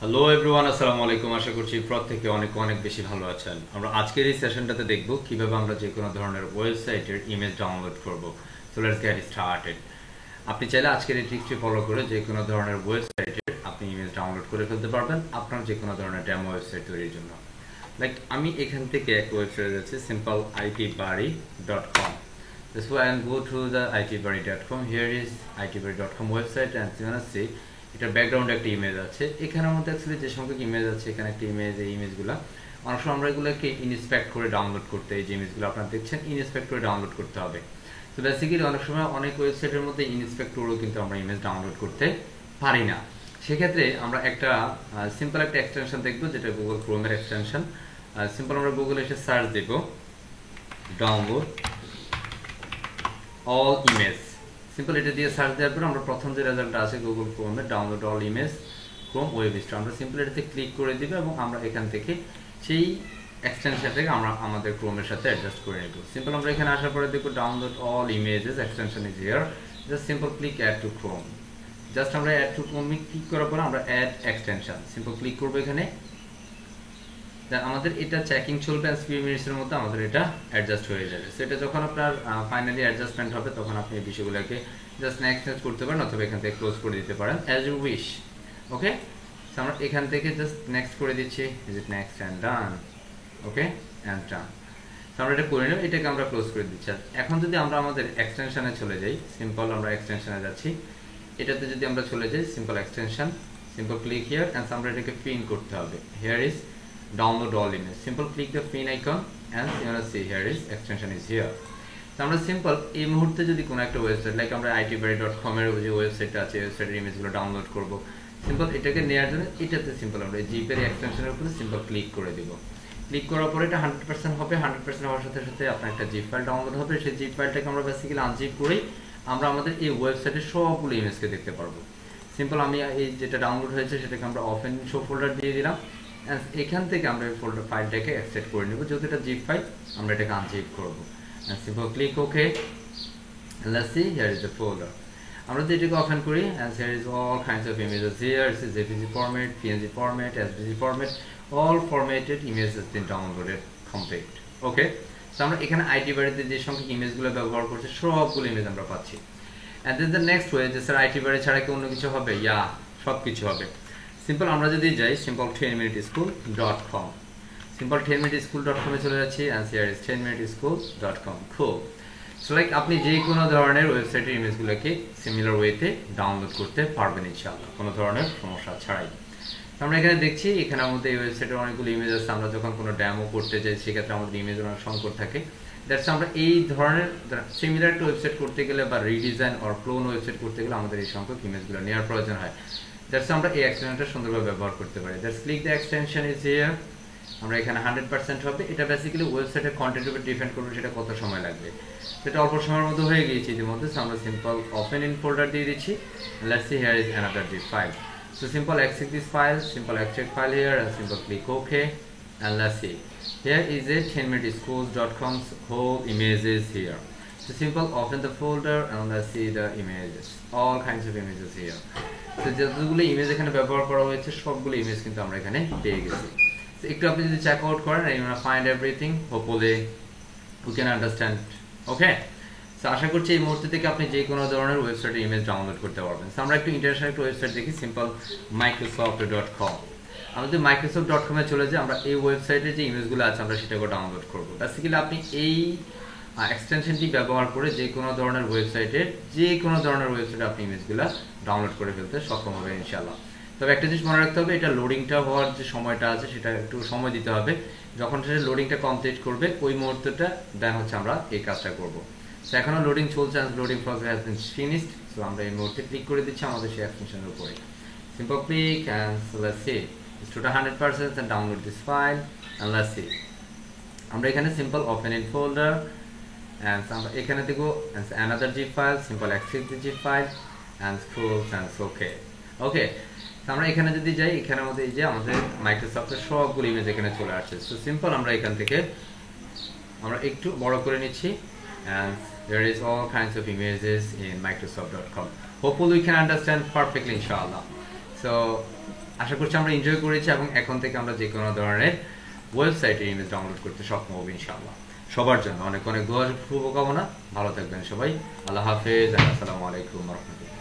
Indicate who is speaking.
Speaker 1: Hello everyone, আসসালামু আলাইকুম। আশা করছি প্রত্যেকে অনেক অনেক বেশি ভালো আছেন। আমরা আজকের এই সেশনটাতে দেখব কিভাবে আমরা যে কোনো ধরনের ওয়েবসাইটের ইমেজ ডাউনলোড করব। So let's get started. আপনি চাইলে আজকের এই ট্রিকটি ফলো করে যে কোনো ধরনের ওয়েবসাইটের আপনি ইমেজ ডাউনলোড করে ফেলতে পারবেন আপনার যে কোনো ধরনের ডেমো ওয়েবসাইট তৈরির জন্য। লাইক আমি এখান থেকে এক ওয়েবসাইট যাচ্ছি simpleitbari.com. This way I go to the itbari.com. Here is itbari.com website and you wanna see এটা ব্যাকগ্রাউন্ডে একটা ইমেজ আছে। এখানের মধ্যে অ্যাকচুয়ালি যে সংখ্যক ইমেজ আছে, এখানে একটা ইমেজ, এই ইমেজগুলো অনেক সময় আমরা এগুলোকে ইনস্পেক্ট করে ডাউনলোড করতে, এই যে ইমেজগুলো আপনারা দেখছেন ইনস্পেক্ট করে ডাউনলোড করতে হবে। তো বেসিক্যালি অনেক সময় অনেক ওয়েবসাইটের মধ্যে ইনস্পেক্ট করেও কিন্তু আমরা ইমেজ ডাউনলোড করতে পারি না। সেক্ষেত্রে আমরা একটা সিম্পল একটা এক্সটেনশন দেখবো, যেটা গুগল ক্রোমের এক্সটেনশন। সিম্পল আমরা গুগলে এসে সার্চ দেব ডাউনলোড অল ইমেজ। সিম্পল এটা দিয়ে সার্চ দেওয়ার পর আমরা প্রথম যে রেজাল্টটা আছে গুগল ক্রোমে download all image chrome web store, আমরা সিম্পল এটাতে ক্লিক করে দিব এবং আমরা এখান থেকে সেই এক্সটেনশনটাকে আমরা আমাদের ক্রোমের সাথে অ্যাডজাস্ট করে নেব। সিম্পল আমরা এখানে আসার পরে দেখব download all images extension is here. Just simple click add to Chrome. Just আমরা অ্যাড টু ক্রোমে ক্লিক করার পর আমরা অ্যাড এক্সটেনশন সিম্পল ক্লিক করবো এখানে। আমাদের এটা চেকিং চলবে, 3 মিনিটসের মধ্যে আমাদের এটা অ্যাডজাস্ট হয়ে যাবে। সো এটা যখন আপনার ফাইনালি অ্যাডজাস্টমেন্ট হবে তখন আপনি এই বিষয়গুলোকে জাস্ট নেক্সট করতে পারেন অথবা এখান থেকে ক্লোজ করে দিতে পারেন as you wish. Okay, so আমরা এখান থেকে জাস্ট নেক্সট করে দিচ্ছি, is it next and done. Okay and done. তো আমরা এটা করে নেব, এটাকে আমরা ক্লোজ করে দিচ্ছি। এখন যদি আমরা আমাদের এক্সটেনশনে চলে যাই, সিম্পল আমরা এক্সটেনশনে যাচ্ছি, এটাতে যদি আমরা চলে যাই simple extension, simple click here and আমরা এটাকে পিন করতে হবে। Here is download all image. Simple click the pin icon and you wanna see here is extension is here. তো আমরা সিম্পল এই মুহূর্তে যদি কোনো একটা ওয়েবসাইট লাইক আমরা itbari.com এর যে ওয়েবসাইটটা আছে ওয়েবসাইটের ইমেজগুলো ডাউনলোড করব, সিম্পল এটাকে নেওয়ার জন্য এটাতে সিম্পল আমরা জিপের এক্সটেনশনের উপরে সিম্পল ক্লিক করে দিব। ক্লিক করার পরে এটা 100% হবে। 100% হওয়ার সাথে সাথে আপনার একটা জিপ ফাইল ডাউনলোড হবে। সেই জিপ ফাইলটাকে আমরা বেসিক্যালি আনজিপ করেই আমরা আমাদের এই ওয়েবসাইটের সবগুলো ইমেজকে দেখতে পারবো। সিম্পল আমি এই যেটা ডাউনলোড হয়েছে সেটাকে আমরা ওপেন শো ফোল্ডার দিয়ে দিলাম। এখান থেকে আমরা এই ফোল্ডার ফাইলটাকে অ্যাক্সেপ্ট করে নেব, যেহেতু এটা জিপ ফাইল আমরা এটাকে আনজিপ করব। Simple click okay, let's see here is the folder. আমরা যদি এটাকে ওপেন করি and here is all kinds of images here. This is JPG format, PNG format, SVG format, all formatted images has been downloaded complete. Okay, so আমরা এখানে itbari-তে যে সংখ্যক ইমেজগুলো ব্যবহার করছি সবগুলো ইমেজ আমরা পাচ্ছি। and then the next way যে স্যার itbari ছাড়া কি অন্য কিছু হবে? সব কিছু হবে। সিম্পল আমরা যদি যাই simple10minuteschool.com, simple10minuteschool.com এ চলে যাচ্ছি and here is 10minuteschool.com. cool. So like আপনি যে কোনো ধরনের ওয়েবসাইটের ইমেজগুলোকে সিমিলার ওয়েতে ডাউনলোড করতে পারবেন ইনশাআল্লাহ, কোনো ধরনের সমস্যা ছাড়াই। আমরা এখানে দেখছি এখানে আমাদের এই ওয়েবসাইটের অনেকগুলো ইমেজ আছে। আমরা যখন কোনো ডেমো করতে যাই সেক্ষেত্রে আমাদের ইমেজ অনেক সংকট থাকে। দ্যাটস আমরা এই ধরনের সিমিলার একটা ওয়েবসাইট করতে গেলে বা রিডিজাইন অর ক্লোন ওয়েবসাইট করতে গেলে আমাদের এই সংখ্যক ইমেজগুলো নেওয়ার প্রয়োজন হয়। দ্যাটস আমরা এই এক্সটেনশনটা সুন্দরভাবে ব্যবহার করতে পারি। That's click the extension is here. আমরা এখানে 100% হবে। এটা বেসিক্যালি ওয়েবসাইটের কন্টেন্টের উপর ডিপেন্ড করবে সেটা কত সময় লাগবে। সেটা অল্প সময়ের মধ্যে হয়ে গিয়েছে ইতিমধ্যে। সো আমরা সিম্পল ওপেন ইন ফোল্ডার দিয়ে দিচ্ছি। Let's see here is another zip file. So simple extract this file, simple extract file here and simple click OK and let's see. Here is a 10minuteschool.com's whole images here. So simple open the folder and let's see the images. All kinds of images here. So যতগুলো image এখানে ব্যবহার করা হয়েছে সবগুলো image কিন্তু আমরা এখানে পেয়ে গেছি। So একটু আপনি যদি চেক আউট করেন and you wanna find everything, hopefully we can understand. Okay? So আশা করছি এই মুহূর্তে থেকে আপনি যে কোনো ধরনের ওয়েবসাইটের ইমেজ ডাউনলোড করতে পারবেন। সো আমরা একটু ইন্টারন্যাশনাল একটা ওয়েবসাইট দেখি, সিম্পল microsoft.com। আমরা যদি microsoft.com এ চলে যাই আমরা এই ওয়েবসাইটে যে ইমেজগুলো আছে আমরা সেটাকে ডাউনলোড করব। বেসিক্যালি আপনি এই এক্সটেনশনটি ব্যবহার করে যে কোনো ধরনের ওয়েবসাইটে আপনি ইমেজগুলো ডাউনলোড করে ফেলতে সক্ষম হবেন ইনশাআল্লাহ। তবে একটা জিনিস মনে রাখতে হবে, এটা লোডিংটা হওয়ার যে সময়টা আছে সেটা একটু সময় দিতে হবে। যখন সেটা লোডিংটা কমপ্লিট করবে ওই মুহূর্তটা দেন হচ্ছে আমরা এই কাজটা করব। সো এখনো লোডিং চলছে, loading process has been finished. So আমরা এই মুহূর্তে ক্লিক করে দিচ্ছি আমাদের সেই এক্সটেনশনের উপরে। Simple click and let's see it's to 100% and download this file and let's see. আমরা এখানে simple open in folder and আমরা এখানে দেখো another zip file, simple extract the zip file and scroll and okay. Okay, তো আমরা এখানে যদি যাই এখানে আমাদের এই যে আমাদের মাইক্রোসফটের সবগুলো ইমেজ এখানে চলে আসছে। সো সিম্পল আমরা এখান থেকে আমরা একটু বড় করে নিচ্ছি and there is all kinds of images in microsoft.com. hopefully we can understand perfectly inshallah. So আশা করছি আমরা এনজয় করেছি এবং এখন থেকে আমরা যে কোনো ধরনের ওয়েবসাইটের ইমেজ ডাউনলোড করতে সক্ষম হবো ইনশাআল্লাহ। সবার জন্য অনেক অনেক দোয়া শুভকামনা, ভালো থাকবেন সবাই, আল্লাহ হাফেজ, আসসালামু আলাইকুম রহমতুল্লাহ।